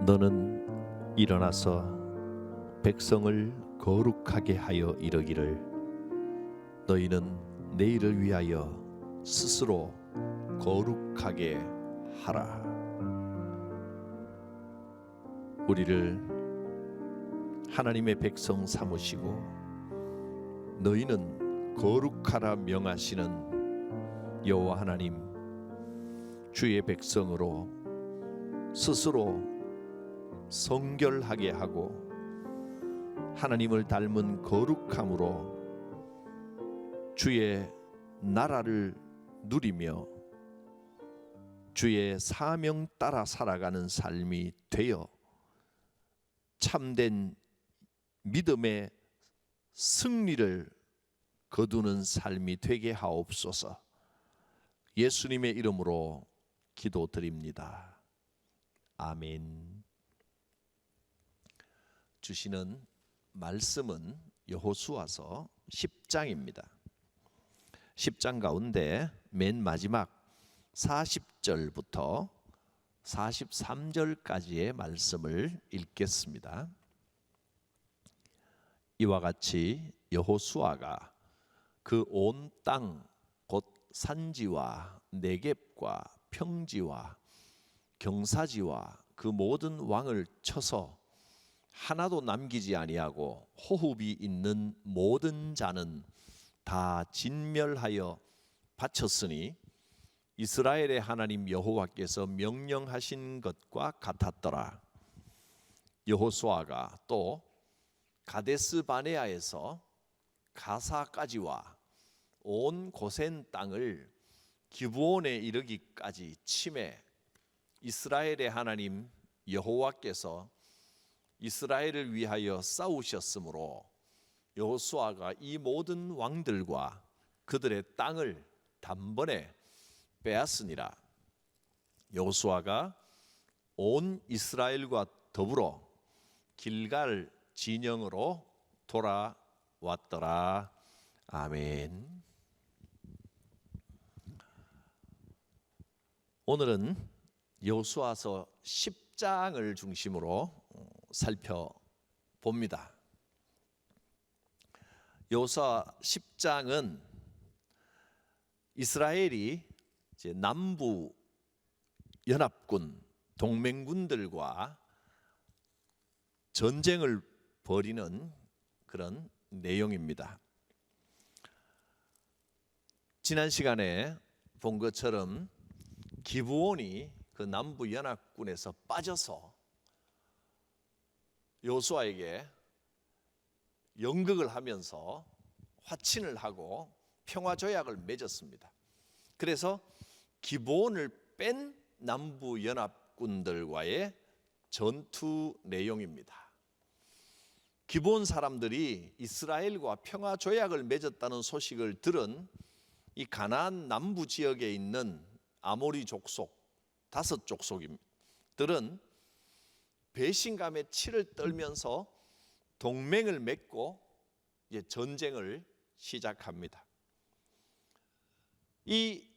너는 일어나서 백성을 거룩하게 하여 이르기를 너희는 내일을 위하여 스스로 거룩하게 하라. 우리를 하나님의 백성 삼으시고 너희는 거룩하라 명하시는 여호와 하나님, 주의 백성으로 스스로 성결하게 하고 하나님을 닮은 거룩함으로 주의 나라를 누리며 주의 사명 따라 살아가는 삶이 되어 참된 믿음의 승리를 거두는 삶이 되게 하옵소서. 예수님의 이름으로 기도드립니다. 아멘. 주시는 말씀은 여호수아서 10장입니다. 10장 가운데 맨 마지막 40절부터 43절까지의 말씀을 읽겠습니다. 이와 같이 여호수아가 그 온 땅 곧 산지와 네겝과 평지와 경사지와 그 모든 왕을 쳐서 하나도 남기지 아니하고 호흡이 있는 모든 자는 다 진멸하여 바쳤으니 이스라엘의 하나님 여호와께서 명령하신 것과 같았더라. 여호수아가 또 가데스 바네아에서 가사까지와 온 고센 땅을 기브온에 이르기까지 치매 이스라엘의 하나님 여호와께서 이스라엘을 위하여 싸우셨으므로 여호수아가 이 모든 왕들과 그들의 땅을 단번에 빼앗으니라. 여호수아가 온 이스라엘과 더불어 길갈 진영으로 돌아왔더라. 아멘. 오늘은 여호수아서 10장을 중심으로 살펴봅니다. 여호수아 10장은 이스라엘이 이제 남부 연합군 동맹군들과 전쟁을 벌이는 그런 내용입니다. 지난 시간에 본 것처럼 기브온이 그 남부 연합군에서 빠져서 여호수아에게 연극을 하면서 화친을 하고 평화 조약을 맺었습니다. 그래서 기브온을 뺀 남부 연합군들과의 전투 내용입니다. 기브온 사람들이 이스라엘과 평화 조약을 맺었다는 소식을 들은 이 가나안 남부 지역에 있는 아모리 족속 5족속들은 배신감에 치를 떨면서 동맹을 맺고 이제 전쟁을 시작합니다. 이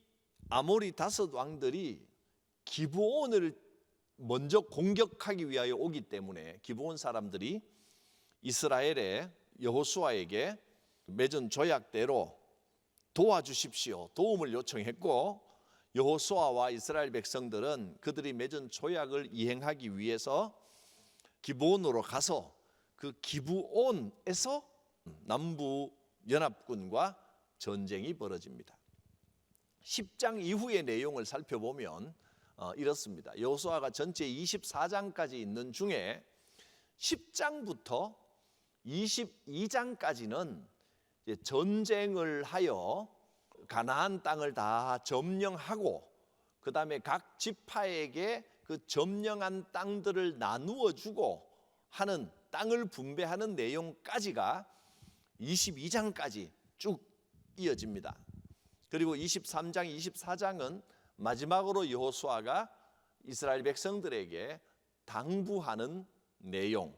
아모리 5왕들이 기브온을 먼저 공격하기 위하여 오기 때문에 기브온 사람들이 이스라엘의 여호수아에게 맺은 조약대로 도와주십시오 도움을 요청했고, 여호수아와 이스라엘 백성들은 그들이 맺은 조약을 이행하기 위해서 기브온으로 가서 그 기브온에서 남부 연합군과 전쟁이 벌어집니다. 10장 이후의 내용을 살펴보면 이렇습니다. 여호수아가 전체 24장까지 있는 중에 10장부터 22장까지는 전쟁을 하여 가나안 땅을 다 점령하고 그 다음에 각 지파에게 그 점령한 땅들을 나누어 주고 하는 땅을 분배하는 내용까지가 22장까지 쭉 이어집니다. 그리고 23장, 24장은 마지막으로 여호수아가 이스라엘 백성들에게 당부하는 내용,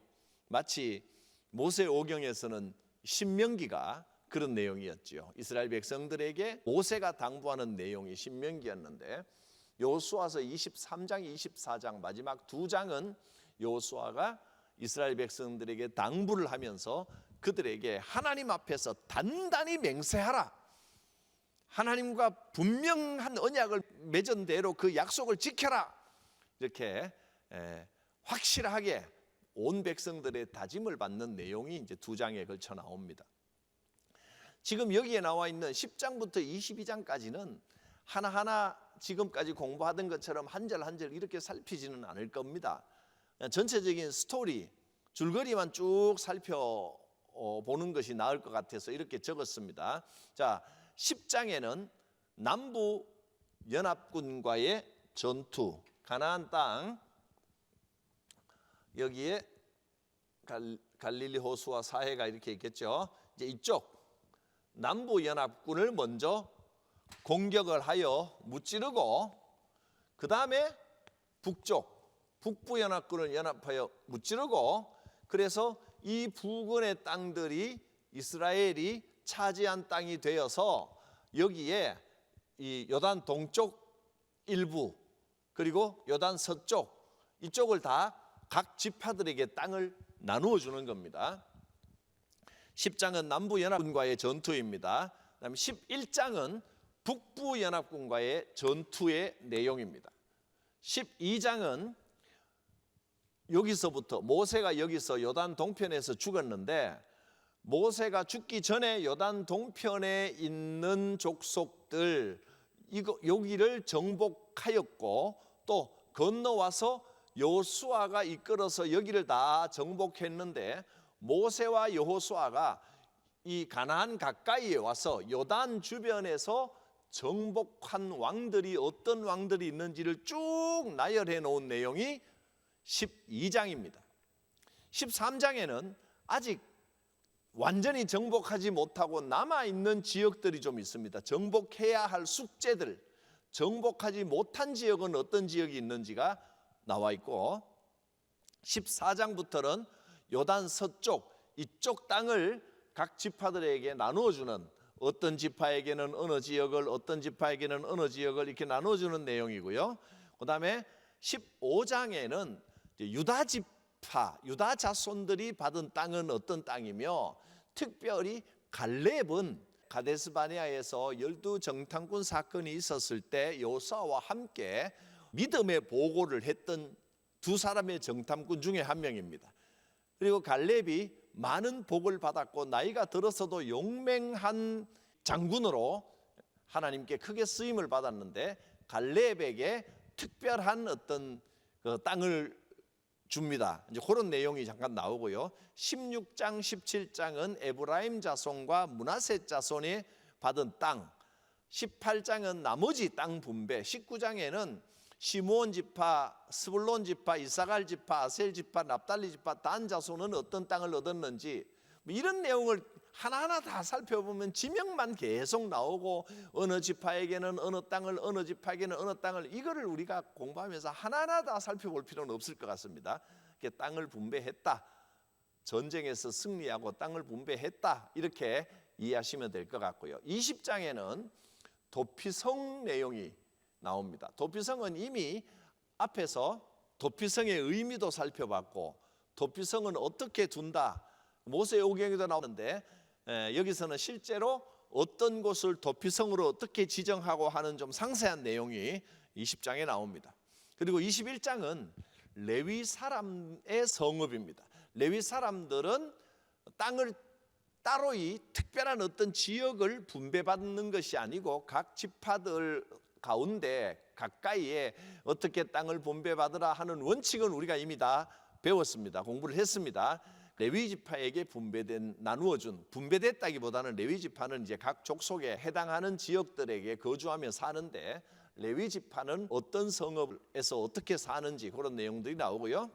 마치 모세오경에서는 신명기가 그런 내용이었죠. 이스라엘 백성들에게 모세가 당부하는 내용이 신명기였는데 여호수아서 23장, 24장 마지막 2장은 여호수아가 이스라엘 백성들에게 당부를 하면서 그들에게 하나님 앞에서 단단히 맹세하라. 하나님과 분명한 언약을 맺은 대로 그 약속을 지켜라. 이렇게 확실하게 온 백성들의 다짐을 받는 내용이 이제 2장에 걸쳐 나옵니다. 지금 여기에 나와 있는 10장부터 22장까지는 하나하나 지금까지 공부하던 것처럼 한 절 한 절 이렇게 살피지는 않을 겁니다. 전체적인 스토리, 줄거리만 쭉 살펴보는 것이 나을 것 같아서 이렇게 적었습니다. 자, 10장에는 남부 연합군과의 전투, 가나안 땅, 여기에 갈릴리 호수아 사해가 이렇게 있겠죠. 이제 이쪽 남부 연합군을 먼저 공격을 하여 무찌르고, 그 다음에 북부 연합군을 연합하여 무찌르고, 그래서 이 부근의 땅들이 이스라엘이 차지한 땅이 되어서 여기에 이 요단 동쪽 일부 그리고 요단 서쪽 이쪽을 다 각 지파들에게 땅을 나누어 주는 겁니다. 10장은 남부 연합군과의 전투입니다. 그다음에 11장은 북부 연합군과의 전투의 내용입니다. 12장은 여기서부터 모세가 여기서 요단 동편에서 죽었는데, 모세가 죽기 전에 요단 동편에 있는 족속들 여기를 정복하였고, 또 건너와서 여호수아가 이끌어서 여기를 다 정복했는데, 모세와 여호수아가 이 가나안 가까이에 와서 요단 주변에서 정복한 왕들이 어떤 왕들이 있는지를 쭉 나열해 놓은 내용이 12장입니다. 13장에는 아직 완전히 정복하지 못하고 남아있는 지역들이 좀 있습니다. 정복해야 할 숙제들, 정복하지 못한 지역은 어떤 지역이 있는지가 나와 있고, 14장부터는 요단 서쪽 이쪽 땅을 각 지파들에게 나누어주는, 어떤 지파에게는 어느 지역을, 어떤 지파에게는 어느 지역을 이렇게 나누어주는 내용이고요. 그 다음에 15장에는 유다 지파, 유다 자손들이 받은 땅은 어떤 땅이며, 특별히 갈렙은 가데스 바네아에서 12 정탐꾼 사건이 있었을 때 여호수아와 함께 믿음의 보고를 했던 두 사람의 정탐꾼 중에 한 명입니다. 그리고 갈렙이 많은 복을 받았고 나이가 들어서도 용맹한 장군으로 하나님께 크게 쓰임을 받았는데, 갈렙에게 특별한 어떤 그 땅을 줍니다. 이제 그런 내용이 잠깐 나오고요. 16장, 17장은 에브라임 자손과 므낫세 자손이 받은 땅, 18장은 나머지 땅 분배, 19장에는 시므온 지파, 스불론 지파, 이사갈 지파, 아셀 지파, 납달리 지파, 단 자손은 어떤 땅을 얻었는지, 이런 내용을 하나하나 다 살펴보면 지명만 계속 나오고, 어느 지파에게는 어느 땅을, 어느 지파에게는 어느 땅을, 이거를 우리가 공부하면서 하나하나 다 살펴볼 필요는 없을 것 같습니다. 땅을 분배했다, 전쟁에서 승리하고 땅을 분배했다, 이렇게 이해하시면 될 것 같고요. 20장에는 도피성 내용이 나옵니다. 도피성은 이미 앞에서 도피성의 의미도 살펴봤고, 도피성은 어떻게 둔다, 모세오경에도 나오는데, 여기서는 실제로 어떤 곳을 도피성으로 어떻게 지정하고 하는 좀 상세한 내용이 20장에 나옵니다. 그리고 21장은 레위 사람의 성읍입니다. 레위 사람들은 땅을 따로 이 특별한 어떤 지역을 분배받는 것이 아니고 각 지파들 가운데 가까이에 어떻게 땅을 분배받으라 하는 원칙은 우리가 이미 다 배웠습니다. 공부를 했습니다. 레위 지파에게 나누어준, 분배됐다기보다는 레위 지파는 이제 각 족속에 해당하는 지역들에게 거주하며 사는데, 레위 지파는 어떤 성읍에서 어떻게 사는지 그런 내용들이 나오고요.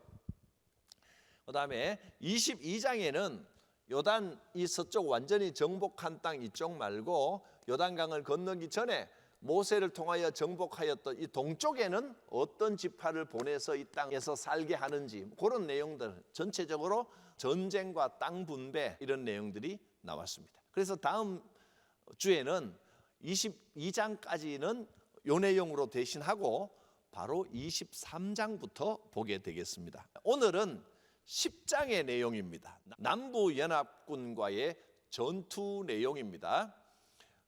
그 다음에 22장에는 요단 이 서쪽 완전히 정복한 땅 이쪽 말고 요단강을 건너기 전에 모세를 통하여 정복하였던 이 동쪽에는 어떤 지파를 보내서 이 땅에서 살게 하는지, 그런 내용들, 전체적으로 전쟁과 땅 분배 이런 내용들이 나왔습니다. 그래서 다음 주에는 22장까지는 요 내용으로 대신하고 바로 23장부터 보게 되겠습니다. 오늘은 10장의 내용입니다. 남부연합군과의 전투 내용입니다.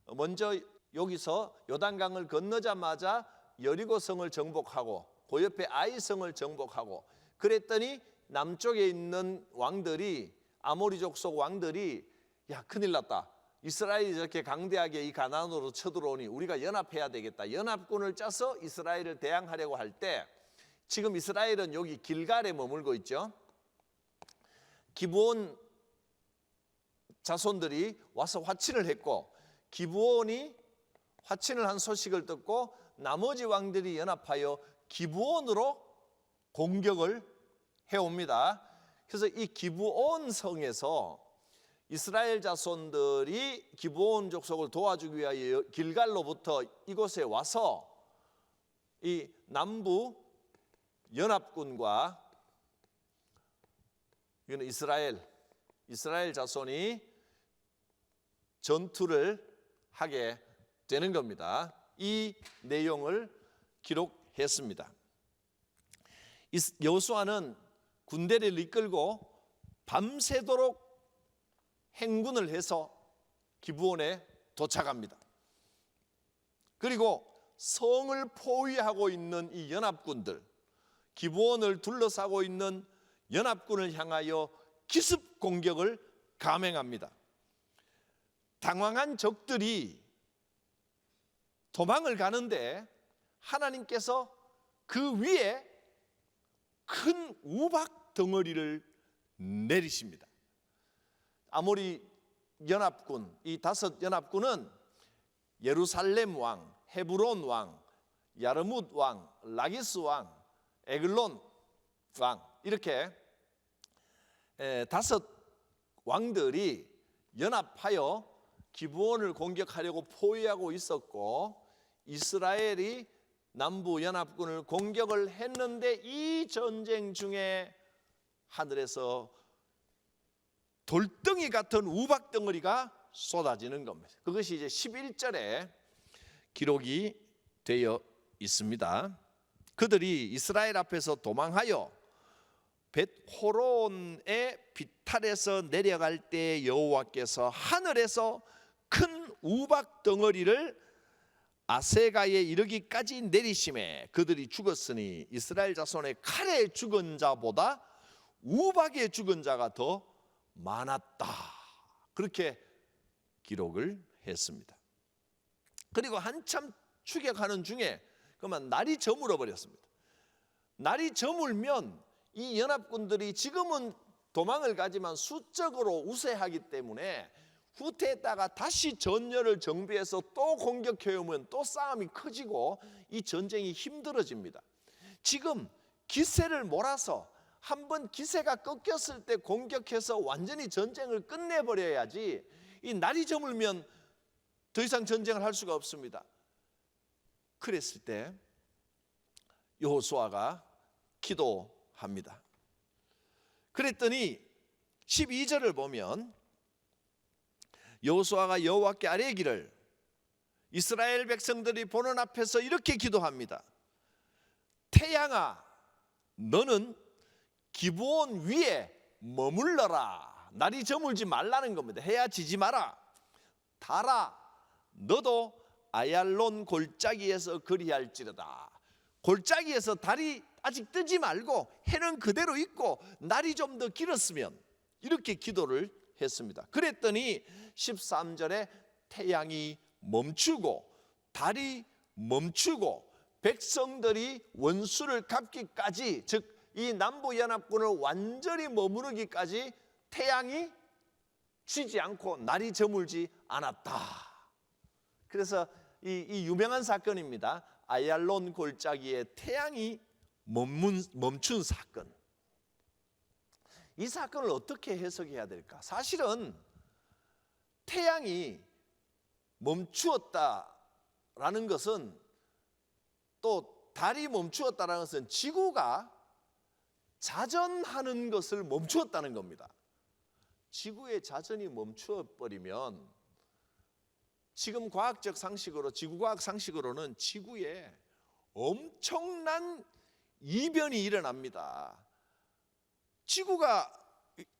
먼저 여기서 요단강을 건너자마자 여리고성을 정복하고 그 옆에 아이성을 정복하고 그랬더니 남쪽에 있는 왕들이 아모리족 속 왕들이 야 큰일 났다. 이스라엘이 저렇게 강대하게 이 가나안으로 쳐들어오니 우리가 연합해야 되겠다. 연합군을 짜서 이스라엘을 대항하려고 할 때 지금 이스라엘은 여기 길갈에 머물고 있죠. 기브온 자손들이 와서 화친을 했고 기브온이 화친을 한 소식을 듣고 나머지 왕들이 연합하여 기브온으로 공격을 해옵니다. 그래서 이 기브온 성에서 이스라엘 자손들이 기브온 족속을 도와주기 위하여 길갈로부터 이곳에 와서 이 남부 연합군과 이거는 이스라엘 자손이 전투를 하게 되는 겁니다. 이 내용을 기록했습니다. 여호수아는 군대를 이끌고 밤새도록 행군을 해서 기브온에 도착합니다. 그리고 성을 포위하고 있는 이 연합군들, 기브온을 둘러싸고 있는 연합군을 향하여 기습 공격을 감행합니다. 당황한 적들이 도망을 가는데 하나님께서 그 위에 큰 우박 덩어리를 내리십니다. 아모리 연합군, 이 5 연합군은 예루살렘 왕, 헤브론 왕, 야르뭇 왕, 라기스 왕, 에글론 왕 이렇게 5 왕들이 연합하여 기브온을 공격하려고 포위하고 있었고 이스라엘이 남부 연합군을 공격을 했는데 이 전쟁 중에 하늘에서 돌덩이 같은 우박 덩어리가 쏟아지는 겁니다. 그것이 이제 11절에 기록이 되어 있습니다. 그들이 이스라엘 앞에서 도망하여 벳호론의 비탈에서 내려갈 때 여호와께서 하늘에서 큰 우박 덩어리를 아세가에 이르기까지 내리심에 그들이 죽었으니 이스라엘 자손의 칼에 죽은 자보다 우박에 죽은 자가 더 많았다. 그렇게 기록을 했습니다. 그리고 한참 추격하는 중에 그만 날이 저물어 버렸습니다. 날이 저물면 이 연합군들이 지금은 도망을 가지만 수적으로 우세하기 때문에 후퇴했다가 다시 전열을 정비해서 또 공격해 오면 또 싸움이 커지고 이 전쟁이 힘들어집니다. 지금 기세를 몰아서 한번 기세가 꺾였을 때 공격해서 완전히 전쟁을 끝내버려야지 이 날이 저물면 더 이상 전쟁을 할 수가 없습니다. 그랬을 때 여호수아가 기도합니다. 그랬더니 12절을 보면 여호수아가 여호와께 아뢰기를 이스라엘 백성들이 보는 앞에서 이렇게 기도합니다. 태양아 너는 기브온 위에 머물러라. 날이 저물지 말라는 겁니다. 해야 지지 마라. 달아 너도 아얄론 골짜기에서 그리할지로다. 골짜기에서 달이 아직 뜨지 말고 해는 그대로 있고 날이 좀 더 길었으면 이렇게 기도를 했습니다. 그랬더니 13절에 태양이 멈추고 달이 멈추고 백성들이 원수를 갚기까지 즉 이 남부연합군을 완전히 머무르기까지 태양이 쥐지 않고 날이 저물지 않았다. 그래서 이 유명한 사건입니다. 아얄론 골짜기에 태양이 멈춘 사건. 이 사건을 어떻게 해석해야 될까? 사실은 태양이 멈추었다라는 것은 또 달이 멈추었다는 것은 지구가 자전하는 것을 멈추었다는 겁니다. 지구의 자전이 멈추어버리면 지금 과학적 상식으로 지구과학 상식으로는 지구에 엄청난 이변이 일어납니다. 지구가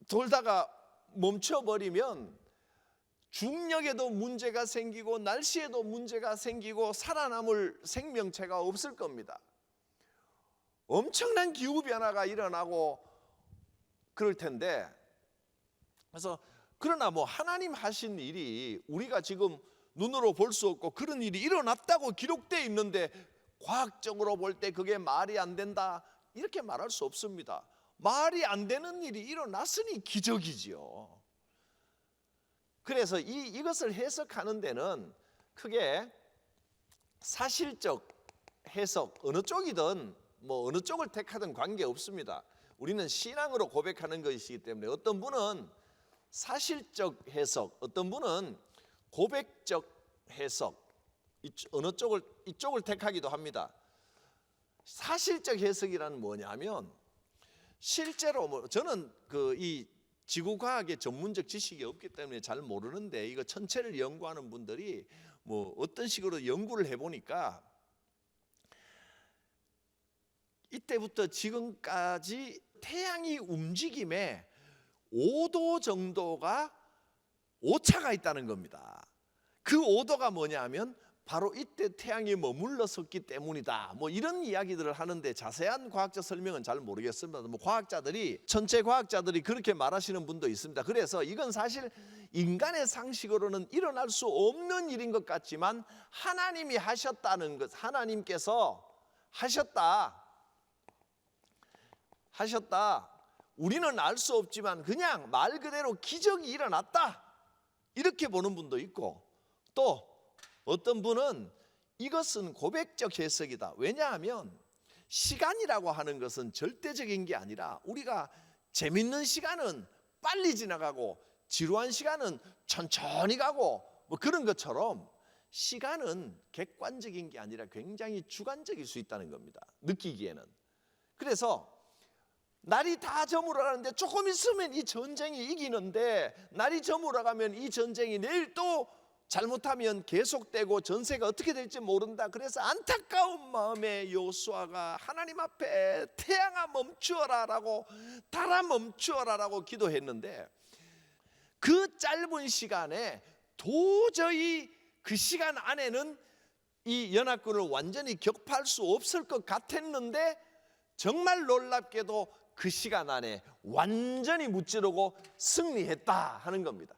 돌다가 멈춰버리면 중력에도 문제가 생기고 날씨에도 문제가 생기고 살아남을 생명체가 없을 겁니다. 엄청난 기후변화가 일어나고 그럴 텐데, 그래서 그러나 뭐 하나님 하신 일이 우리가 지금 눈으로 볼 수 없고 그런 일이 일어났다고 기록되어 있는데 과학적으로 볼 때 그게 말이 안 된다 이렇게 말할 수 없습니다. 말이 안 되는 일이 일어났으니 기적이지요. 그래서 이것을 해석하는 데는 크게 사실적 해석 어느 쪽이든 뭐 어느 쪽을 택하든 관계없습니다. 우리는 신앙으로 고백하는 것이기 때문에 어떤 분은 사실적 해석, 어떤 분은 고백적 해석, 어느 쪽을 이쪽을 택하기도 합니다. 사실적 해석이란 뭐냐면 실제로 저는 이 지구과학의 전문적 지식이 없기 때문에 잘 모르는데 이거 천체를 연구하는 분들이 뭐 어떤 식으로 연구를 해보니까 이때부터 지금까지 태양이 움직임에 5도 정도가 오차가 있다는 겁니다. 그 5도가 뭐냐면 바로 이때 태양이 머물러 섰기 때문이다. 뭐 이런 이야기들을 하는데 자세한 과학적 설명은 잘 모르겠습니다. 뭐 천체 과학자들이 그렇게 말하시는 분도 있습니다. 그래서 이건 사실 인간의 상식으로는 일어날 수 없는 일인 것 같지만 하나님이 하셨다는 것, 하나님께서 하셨다. 우리는 알 수 없지만 그냥 말 그대로 기적이 일어났다. 이렇게 보는 분도 있고, 또 어떤 분은 이것은 고백적 해석이다. 왜냐하면 시간이라고 하는 것은 절대적인 게 아니라 우리가 재밌는 시간은 빨리 지나가고 지루한 시간은 천천히 가고 뭐 그런 것처럼 시간은 객관적인 게 아니라 굉장히 주관적일 수 있다는 겁니다. 느끼기에는. 그래서 날이 다 저물어가는데 조금 있으면 이 전쟁이 이기는데 날이 저물어가면 이 전쟁이 내일 또 잘못하면 계속되고 전세가 어떻게 될지 모른다. 그래서 안타까운 마음에 여호수아가 하나님 앞에 태양아 멈추어라 라고 달아 멈추어라 라고 기도했는데 그 짧은 시간에 도저히 그 시간 안에는 이 연합군을 완전히 격파할 수 없을 것 같았는데 정말 놀랍게도 그 시간 안에 완전히 무찌르고 승리했다 하는 겁니다.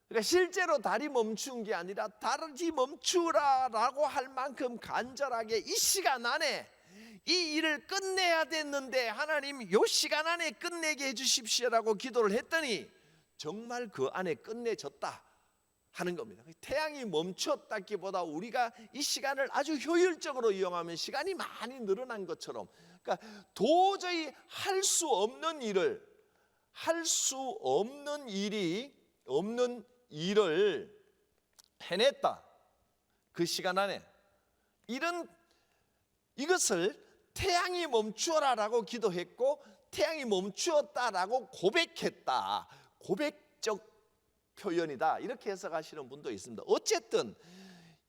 그러니까 실제로 달이 멈춘 게 아니라 달이 멈추라라고 할 만큼 간절하게 이 시간 안에 이 일을 끝내야 됐는데 하나님 이 시간 안에 끝내게 해주십시오라고 기도를 했더니 정말 그 안에 끝내졌다 하는 겁니다. 태양이 멈췄다기보다 우리가 이 시간을 아주 효율적으로 이용하면 시간이 많이 늘어난 것처럼, 그러니까 도저히 할 수 없는 일을 해냈다. 그 시간 안에 이것을 태양이 멈추어라라고 기도했고 태양이 멈추었다라고 고백했다. 고백적 표현이다. 이렇게 해석하시는 분도 있습니다. 어쨌든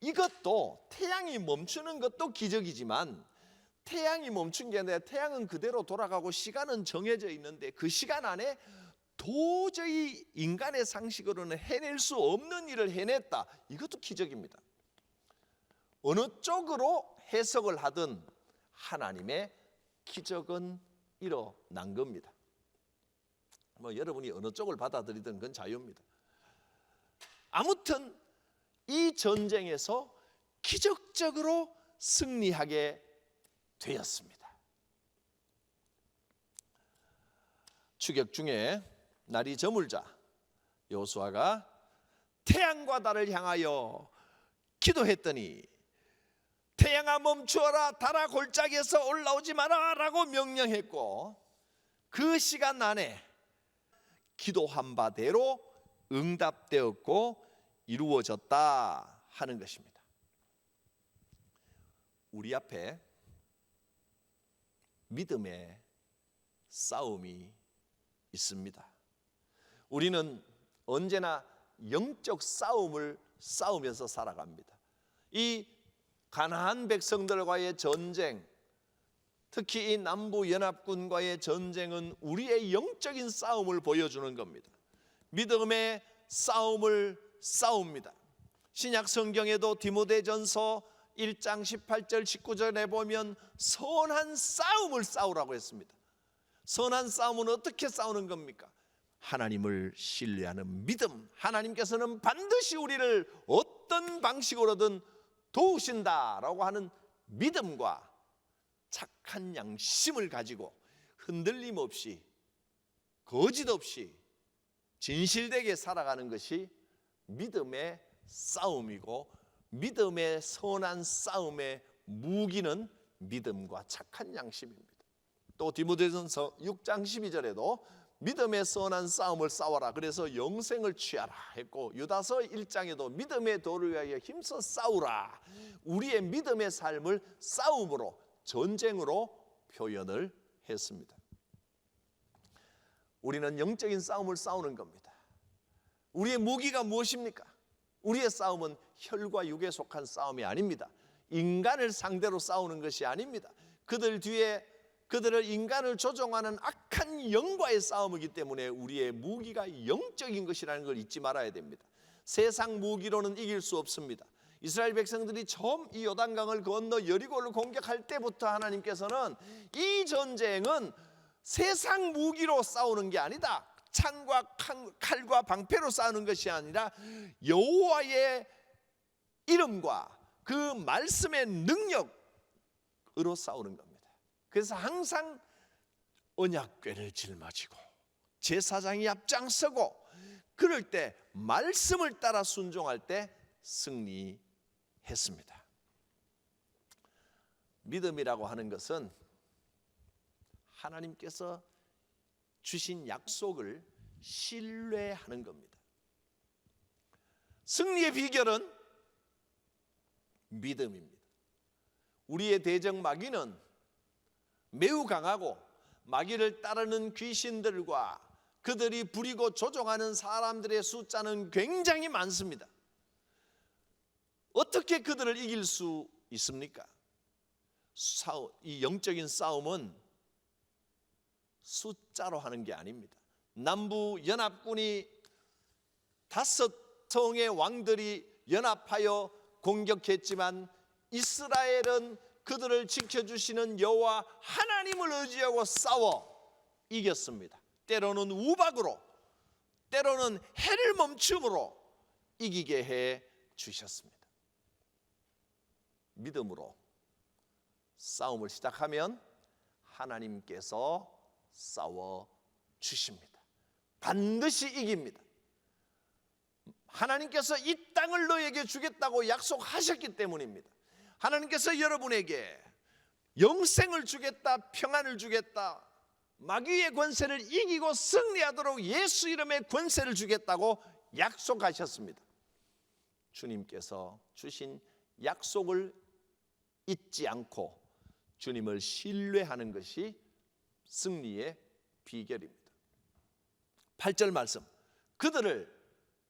이것도 태양이 멈추는 것도 기적이지만 태양이 멈춘 게 아니라 태양은 그대로 돌아가고 시간은 정해져 있는데 그 시간 안에 도저히 인간의 상식으로는 해낼 수 없는 일을 해냈다. 이것도 기적입니다. 어느 쪽으로 해석을 하든 하나님의 기적은 일어난 겁니다. 뭐 여러분이 어느 쪽을 받아들이든 그건 자유입니다. 아무튼 이 전쟁에서 기적적으로 승리하게 되었습니다. 추격 중에 날이 저물자 여호수아가 태양과 달을 향하여 기도했더니 태양아 멈추어라, 달아 골짜기에서 올라오지 마라 라고 명령했고 그 시간 안에 기도한 바대로 응답되었고 이루어졌다 하는 것입니다. 우리 앞에 믿음의 싸움이 있습니다. 우리는 언제나 영적 싸움을 싸우면서 살아갑니다. 이 가나안 백성들과의 전쟁, 특히 이 남부 연합군과의 전쟁은 우리의 영적인 싸움을 보여주는 겁니다. 믿음의 싸움을 싸웁니다. 신약 성경에도 디모데전서 1장 18절 19절에 보면 선한 싸움을 싸우라고 했습니다. 선한 싸움은 어떻게 싸우는 겁니까? 하나님을 신뢰하는 믿음. 하나님께서는 반드시 우리를 어떤 방식으로든 도우신다라고 하는 믿음과 착한 양심을 가지고 흔들림 없이 거짓 없이 진실되게 살아가는 것이 믿음의 싸움이고, 믿음의 선한 싸움의 무기는 믿음과 착한 양심입니다. 또 디모데전서 6장 12절에도 믿음의 선한 싸움을 싸워라, 그래서 영생을 취하라 했고, 유다서 1장에도 믿음의 도를 위하여 힘써 싸우라, 우리의 믿음의 삶을 싸움으로, 전쟁으로 표현을 했습니다. 우리는 영적인 싸움을 싸우는 겁니다. 우리의 무기가 무엇입니까? 우리의 싸움은 혈과 육에 속한 싸움이 아닙니다. 인간을 상대로 싸우는 것이 아닙니다. 그들을 인간을 조종하는 악한 영과의 싸움이기 때문에 우리의 무기가 영적인 것이라는 걸 잊지 말아야 됩니다. 세상 무기로는 이길 수 없습니다. 이스라엘 백성들이 처음 이 요단강을 건너 여리고를 공격할 때부터 하나님께서는 이 전쟁은 세상 무기로 싸우는 게 아니다, 창과 칼과 방패로 싸우는 것이 아니라 여호와의 이름과 그 말씀의 능력으로 싸우는 겁니다. 그래서 항상 언약궤를 짊어지고 제사장이 앞장서고, 그럴 때 말씀을 따라 순종할 때 승리했습니다. 믿음이라고 하는 것은 하나님께서 주신 약속을 신뢰하는 겁니다. 승리의 비결은 믿음입니다. 우리의 대적 마귀는 매우 강하고, 마귀를 따르는 귀신들과 그들이 부리고 조종하는 사람들의 숫자는 굉장히 많습니다. 어떻게 그들을 이길 수 있습니까? 이 영적인 싸움은 숫자로 하는 게 아닙니다. 남부 연합군이 5통의 왕들이 연합하여 공격했지만 이스라엘은 그들을 지켜주시는 여호와 하나님을 의지하고 싸워 이겼습니다. 때로는 우박으로, 때로는 해를 멈춤으로 이기게 해 주셨습니다. 믿음으로 싸움을 시작하면 하나님께서 싸워 주십니다. 반드시 이깁니다. 하나님께서 이 땅을 너에게 주겠다고 약속하셨기 때문입니다. 하나님께서 여러분에게 영생을 주겠다, 평안을 주겠다, 마귀의 권세를 이기고 승리하도록 예수 이름의 권세를 주겠다고 약속하셨습니다. 주님께서 주신 약속을 잊지 않고 주님을 신뢰하는 것이 승리의 비결입니다. 8절 말씀, 그들을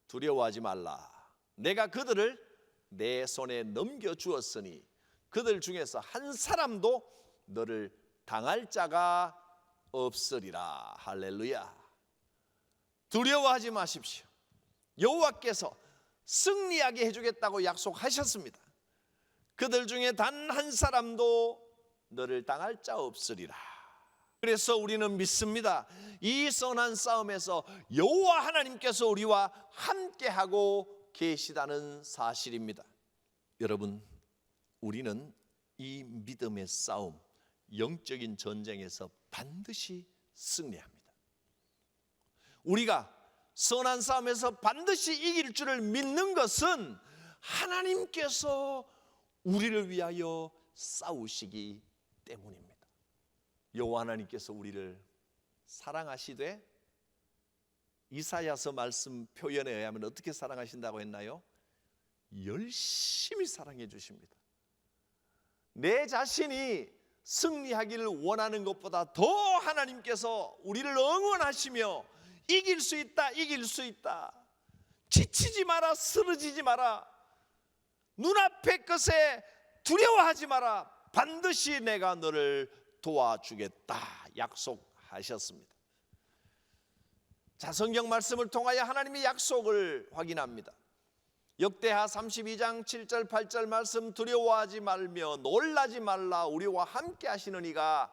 두려워하지 말라. 내가 그들을 내 손에 넘겨주었으니 그들 중에서 한 사람도 너를 당할 자가 없으리라. 할렐루야. 두려워하지 마십시오. 여호와께서 승리하게 해주겠다고 약속하셨습니다. 그들 중에 단 한 사람도 너를 당할 자 없으리라. 그래서 우리는 믿습니다. 이 선한 싸움에서 여호와 하나님께서 우리와 함께하고 계시다는 사실입니다. 여러분, 우리는 이 믿음의 싸움, 영적인 전쟁에서 반드시 승리합니다. 우리가 선한 싸움에서 반드시 이길 줄을 믿는 것은 하나님께서 우리를 위하여 싸우시기 때문입니다. 여호와 하나님께서 우리를 사랑하시되, 이사야서 말씀 표현에 의하면 어떻게 사랑하신다고 했나요? 열심히 사랑해 주십니다. 내 자신이 승리하기를 원하는 것보다 더 하나님께서 우리를 응원하시며 이길 수 있다, 이길 수 있다, 지치지 마라, 쓰러지지 마라, 눈앞의 것에 두려워하지 마라. 반드시 내가 너를 도와주겠다 약속하셨습니다. 자, 성경 말씀을 통하여 하나님의 약속을 확인합니다. 역대하 32장 7절 8절 말씀, 두려워하지 말며 놀라지 말라. 우리와 함께 하시는 이가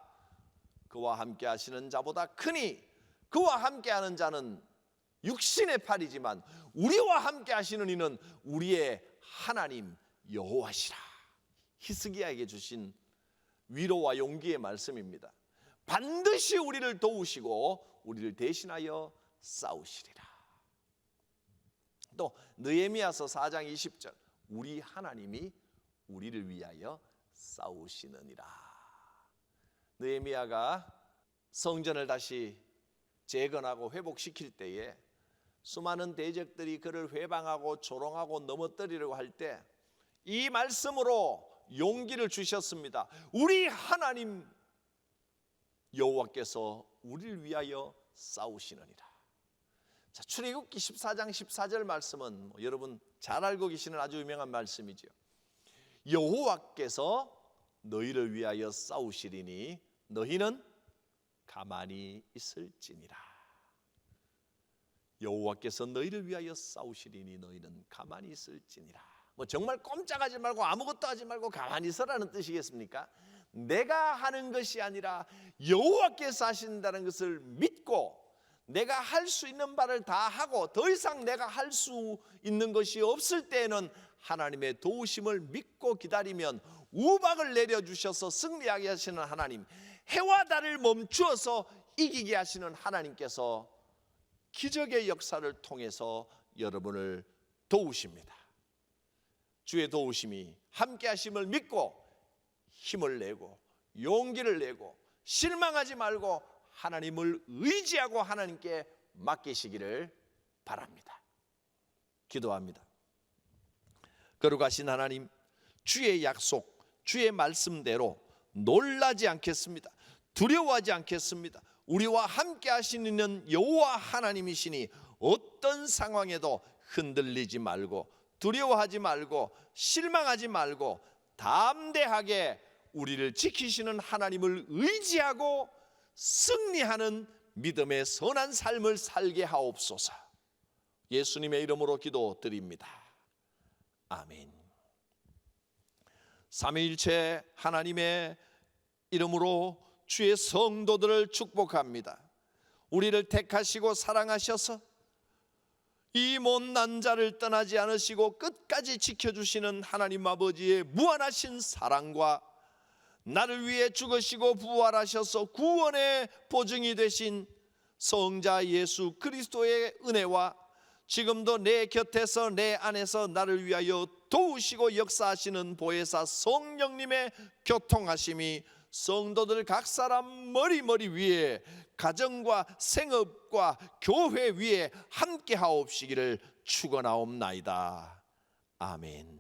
그와 함께 하시는 자보다 크니 그와 함께 하는 자는 육신의 팔이지만 우리와 함께 하시는 이는 우리의 하나님 여호와시라. 히스기야에게 주신 위로와 용기의 말씀입니다. 반드시 우리를 도우시고 우리를 대신하여 싸우시리라. 또 느헤미야서 4장 20절, 우리 하나님이 우리를 위하여 싸우시느니라. 느헤미야가 성전을 다시 재건하고 회복시킬 때에 수많은 대적들이 그를 회방하고 조롱하고 넘어뜨리려고 할 때 이 말씀으로 용기를 주셨습니다. 우리 하나님 여호와께서 우리를 위하여 싸우시느니라. 자, 출애굽기 14장 14절 말씀은 여러분 잘 알고 계시는 아주 유명한 말씀이죠. 여호와께서 너희를 위하여 싸우시리니 너희는 가만히 있을지니라. 여호와께서 너희를 위하여 싸우시리니 너희는 가만히 있을지니라. 뭐 정말 꼼짝하지 말고 아무것도 하지 말고 가만히 있으라는 뜻이겠습니까? 내가 하는 것이 아니라 여호와께서 하신다는 것을 믿고 내가 할 수 있는 바를 다 하고 더 이상 내가 할 수 있는 것이 없을 때에는 하나님의 도우심을 믿고 기다리면 우박을 내려주셔서 승리하게 하시는 하나님, 해와 달을 멈추어서 이기게 하시는 하나님께서 기적의 역사를 통해서 여러분을 도우십니다. 주의 도우심이 함께 하심을 믿고 힘을 내고 용기를 내고 실망하지 말고 하나님을 의지하고 하나님께 맡기시기를 바랍니다. 기도합니다. 거룩하신 하나님, 주의 약속, 주의 말씀대로 놀라지 않겠습니다. 두려워하지 않겠습니다. 우리와 함께 하시는 여호와 하나님이시니 어떤 상황에도 흔들리지 말고 두려워하지 말고 실망하지 말고 담대하게 우리를 지키시는 하나님을 의지하고 승리하는 믿음의 선한 삶을 살게 하옵소서. 예수님의 이름으로 기도드립니다. 아멘. 삼위일체 하나님의 이름으로 주의 성도들을 축복합니다. 우리를 택하시고 사랑하셔서 이 못난 자를 떠나지 않으시고 끝까지 지켜주시는 하나님 아버지의 무한하신 사랑과 나를 위해 죽으시고 부활하셔서 구원의 보증이 되신 성자 예수 그리스도의 은혜와 지금도 내 곁에서 내 안에서 나를 위하여 도우시고 역사하시는 보혜사 성령님의 교통하심이 성도들 각 사람 머리 위에 가정과 생업과 교회 위에 함께 하옵시기를 축원하옵나이다. 아멘.